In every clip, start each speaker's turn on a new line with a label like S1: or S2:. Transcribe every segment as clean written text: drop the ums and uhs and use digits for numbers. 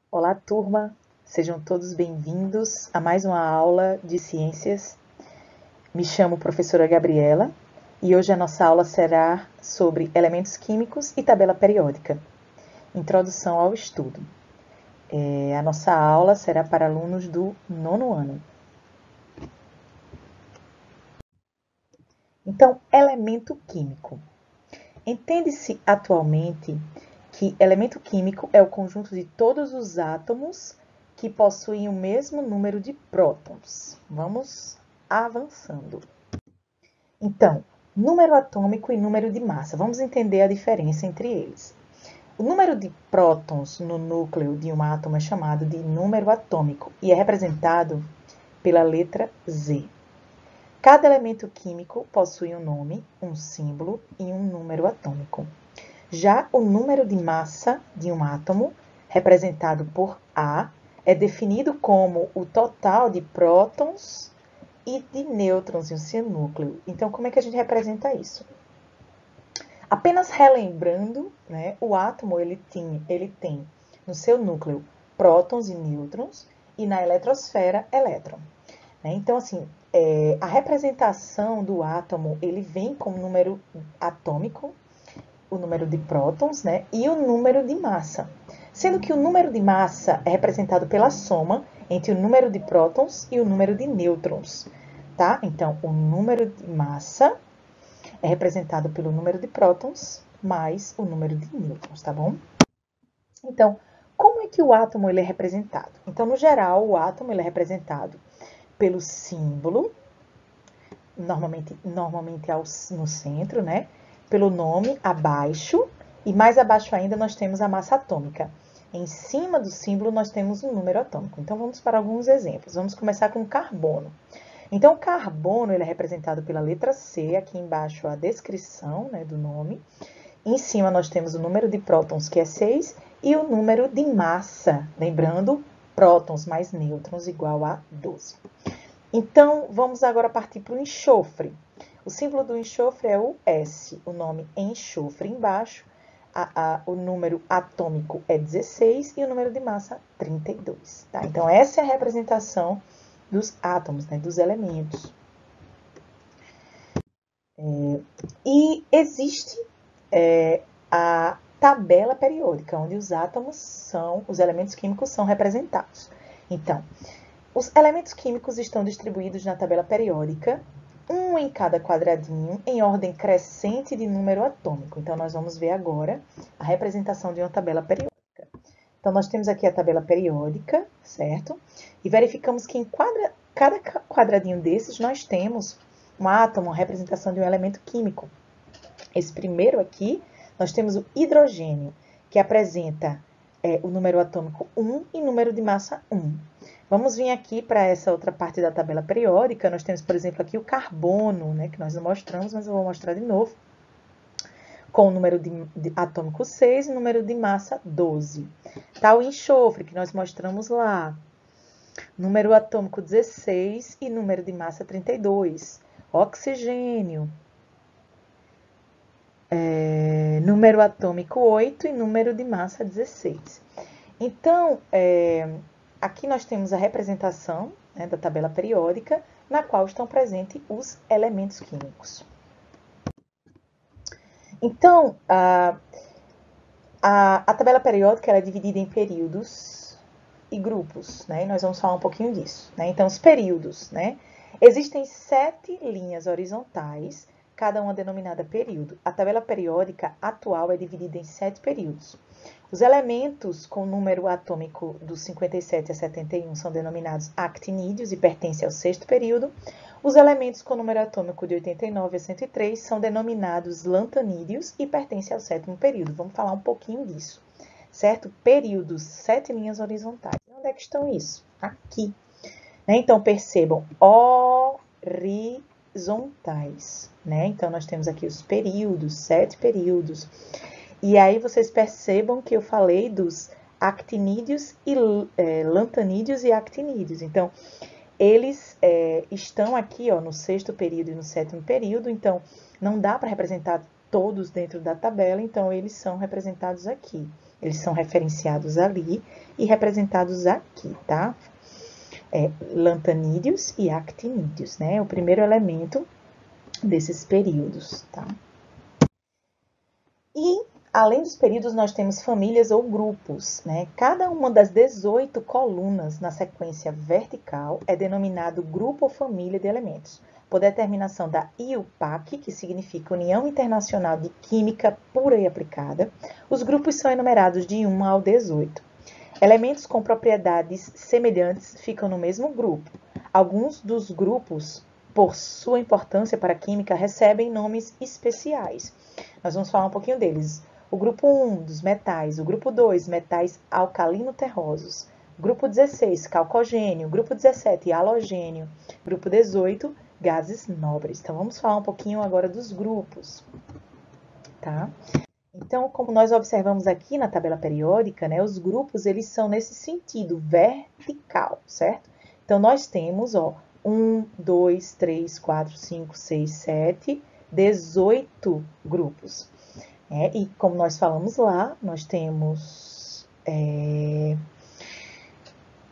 S1: Olá, turma! Sejam todos bem-vindos a mais uma aula de ciências. Me chamo professora Gabriela e hoje a nossa aula será sobre elementos químicos e tabela periódica. Introdução ao estudo. A nossa aula será para alunos do 9º ano. Então, elemento químico. Entende-se atualmente que elemento químico é o conjunto de todos os átomos que possuem o mesmo número de prótons. Vamos avançando. Então, número atômico e número de massa. Vamos entender a diferença entre eles. O número de prótons no núcleo de um átomo é chamado de número atômico e é representado pela letra Z. Cada elemento químico possui um nome, um símbolo e um número atômico. Já o número de massa de um átomo, representado por A, é definido como o total de prótons e de nêutrons em um seu núcleo. Então, como é que a gente representa isso? Apenas relembrando, né, o átomo ele tem no seu núcleo prótons e nêutrons e na eletrosfera elétron. Então, assim, a representação do átomo ele vem com o número atômico, o número de prótons, né, e o número de massa. Sendo que o número de massa é representado pela soma entre o número de prótons e o número de nêutrons, tá? Então, o número de massa é representado pelo número de prótons mais o número de nêutrons, tá bom? Então, como é que o átomo ele é representado? Então, no geral, o átomo ele é representado pelo símbolo, normalmente no centro, né? Pelo nome abaixo, e mais abaixo ainda nós temos a massa atômica. Em cima do símbolo nós temos um número atômico. Então vamos para alguns exemplos. Vamos começar com o carbono. Então o carbono ele é representado pela letra C, aqui embaixo a descrição, né, do nome. Em cima nós temos o número de prótons, que é 6, e o número de massa, lembrando, prótons mais nêutrons igual a 12. Então, vamos agora partir para o enxofre. O símbolo do enxofre é o S, o nome enxofre embaixo, o número atômico é 16 e o número de massa 32. Tá? Então, essa é a representação dos átomos, né, dos elementos. E existe a tabela periódica, onde os átomos os elementos químicos são representados. Então, os elementos químicos estão distribuídos na tabela periódica, um em cada quadradinho, em ordem crescente de número atômico. Então, nós vamos ver agora a representação de uma tabela periódica. Então, nós temos aqui a tabela periódica, certo? E verificamos que em cada quadradinho desses, nós temos um átomo, uma representação de um elemento químico. Esse primeiro aqui, nós temos o hidrogênio, que apresenta o número atômico 1 e número de massa 1. Vamos vir aqui para essa outra parte da tabela periódica. Nós temos, por exemplo, aqui o carbono, né, que nós não mostramos, mas eu vou mostrar de novo, com o número de atômico 6 e número de massa 12. Tá o enxofre, que nós mostramos lá. Número atômico 16 e número de massa 32. Oxigênio. Número atômico 8 e número de massa 16. Então, aqui nós temos a representação, né, da tabela periódica, na qual estão presentes os elementos químicos. Então, a tabela periódica ela é dividida em períodos e grupos, né? E nós vamos falar um pouquinho disso, né? Então, os períodos, né? Existem 7 linhas horizontais, cada uma denominada período. A tabela periódica atual é dividida em 7 períodos. Os elementos com número atômico dos 57 a 71 são denominados actinídeos e pertencem ao 6º período. Os elementos com número atômico de 89 a 103 são denominados lantanídeos e pertencem ao 7º período. Vamos falar um pouquinho disso, certo? Períodos, 7 linhas horizontais. Onde é que estão isso? Aqui. Então, percebam, horizontais, né? Então, nós temos aqui os períodos, 7 períodos. E aí, vocês percebam que eu falei dos actinídeos e lantanídeos e actinídeos. Então, eles estão aqui, ó, no 6º período e no 7º período. Então, não dá para representar todos dentro da tabela. Então, eles são representados aqui. Eles são referenciados ali e representados aqui, tá? Lantanídeos e actinídeos, né? O primeiro elemento desses períodos, tá? E, além dos períodos, nós temos famílias ou grupos, né? Cada uma das 18 colunas na sequência vertical é denominado grupo ou família de elementos, por determinação da IUPAC, que significa União Internacional de Química Pura e Aplicada. Os grupos são enumerados de 1 ao 18. Elementos com propriedades semelhantes ficam no mesmo grupo. Alguns dos grupos, por sua importância para a química, recebem nomes especiais. Nós vamos falar um pouquinho deles. O grupo 1, dos metais. O grupo 2, metais alcalino-terrosos. Grupo 16, calcogênio. Grupo 17, halogênio. Grupo 18, gases nobres. Então, vamos falar um pouquinho agora dos grupos, tá? Então, como nós observamos aqui na tabela periódica, né, os grupos, eles são nesse sentido, vertical, certo? Então, nós temos, 1, 2, 3, 4, 5, 6, 7, 18 grupos. E como nós falamos lá, nós temos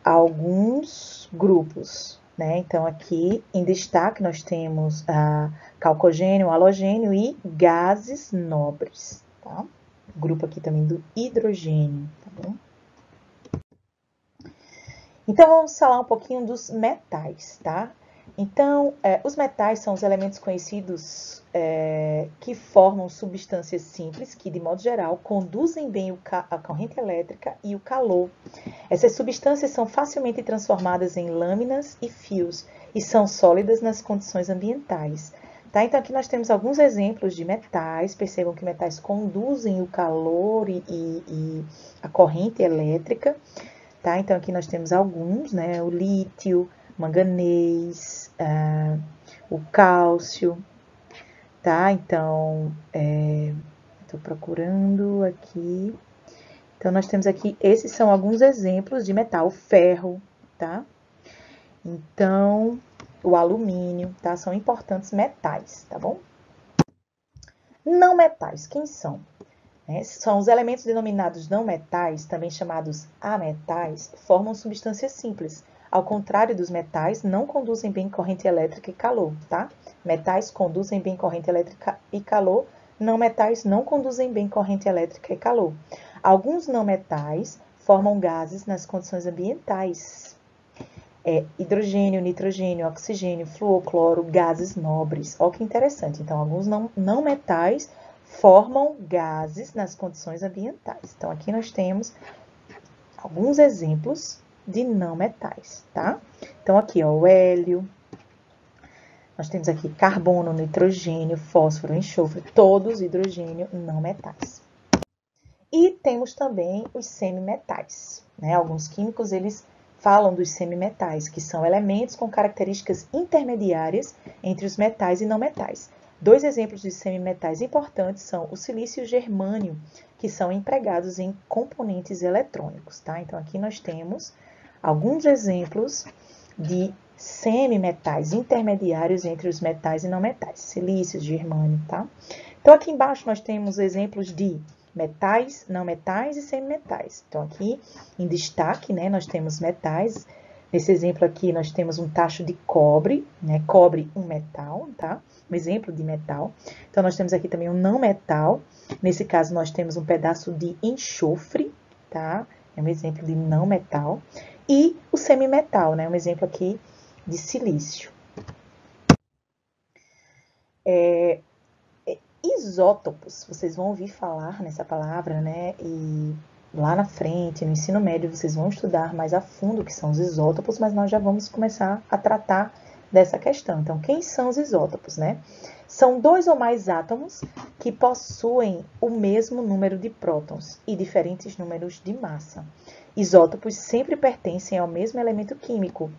S1: alguns grupos, né? Então, aqui em destaque, nós temos calcogênio, halogênio e gases nobres, tá? O grupo aqui também do hidrogênio, tá bom? Então, vamos falar um pouquinho dos metais, tá? Então, os metais são os elementos conhecidos que formam substâncias simples que, de modo geral, conduzem bem a corrente elétrica e o calor. Essas substâncias são facilmente transformadas em lâminas e fios e são sólidas nas condições ambientais. Tá? Então, aqui nós temos alguns exemplos de metais. Percebam que metais conduzem o calor e a corrente elétrica. Tá? Então, aqui nós temos alguns, né? O lítio, manganês, o cálcio, tá? Então, estou procurando aqui. Então, nós temos aqui, esses são alguns exemplos de metal. O ferro, tá? Então, o alumínio, tá? São importantes metais, tá bom? Não metais, quem são? São os elementos denominados não metais, também chamados ametais, formam substâncias simples. Ao contrário dos metais, não conduzem bem corrente elétrica e calor, tá? Metais conduzem bem corrente elétrica e calor, não metais não conduzem bem corrente elétrica e calor. Alguns não metais formam gases nas condições ambientais. Hidrogênio, nitrogênio, oxigênio, flúor, cloro, gases nobres. Olha que interessante. Então, alguns não metais formam gases nas condições ambientais. Então, aqui nós temos alguns exemplos de não metais, tá? Então, aqui, o hélio. Nós temos aqui carbono, nitrogênio, fósforo, enxofre, todos hidrogênio não metais. E temos também os semimetais, né? Alguns químicos, eles falam dos semimetais, que são elementos com características intermediárias entre os metais e não metais. Dois exemplos de semimetais importantes são o silício e o germânio, que são empregados em componentes eletrônicos, tá? Então, aqui nós temos alguns exemplos de semimetais intermediários entre os metais e não metais, silício, germânio, tá? Então, aqui embaixo nós temos exemplos de metais, não metais e semimetais. Então, aqui em destaque, né, nós temos metais. Nesse exemplo aqui, nós temos um tacho de cobre, né? Cobre, um metal, tá? Um exemplo de metal. Então, nós temos aqui também um não metal. Nesse caso, nós temos um pedaço de enxofre, tá? É um exemplo de não metal. E o semimetal, né? Um exemplo aqui de silício. Isótopos, vocês vão ouvir falar nessa palavra, né? E lá na frente, no ensino médio, vocês vão estudar mais a fundo o que são os isótopos, mas nós já vamos começar a tratar dessa questão. Então, quem são os isótopos, né? São dois ou mais átomos que possuem o mesmo número de prótons e diferentes números de massa. Isótopos sempre pertencem ao mesmo elemento químico,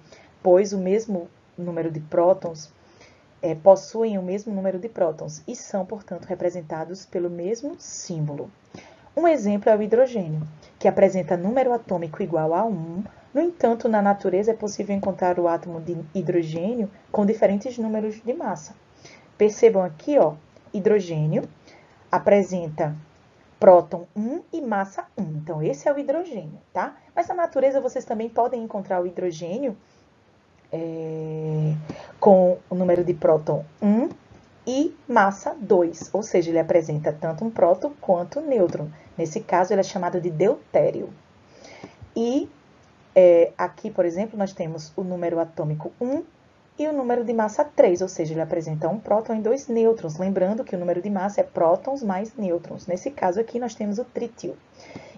S1: pois o mesmo número de prótons possuem o mesmo número de prótons e são, portanto, representados pelo mesmo símbolo. Um exemplo é o hidrogênio, que apresenta número atômico igual a 1. No entanto, na natureza é possível encontrar o átomo de hidrogênio com diferentes números de massa. Percebam aqui, hidrogênio apresenta próton 1 e massa 1. Então, esse é o hidrogênio, tá? Mas na natureza, vocês também podem encontrar o hidrogênio com o número de próton 1 e massa 2, ou seja, ele apresenta tanto um próton quanto um nêutron. Nesse caso, ele é chamado de deutério. E aqui, por exemplo, nós temos o número atômico 1 e o número de massa 3, ou seja, ele apresenta um próton e 2 nêutrons. Lembrando que o número de massa é prótons mais nêutrons. Nesse caso aqui, nós temos o trítio.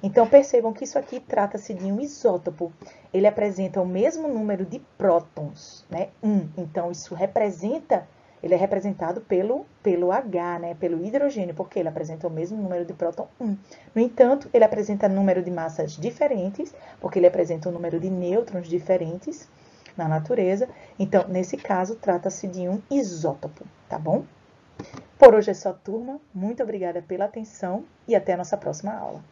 S1: Então, percebam que isso aqui trata-se de um isótopo. Ele apresenta o mesmo número de prótons, né? 1. Então, isso representa, ele é representado pelo H, né? Pelo hidrogênio, porque ele apresenta o mesmo número de próton 1. No entanto, ele apresenta número de massas diferentes, porque ele apresenta um número de nêutrons diferentes na natureza. Então, nesse caso, trata-se de um isótopo, tá bom? Por hoje é só, turma. Muito obrigada pela atenção e até a nossa próxima aula.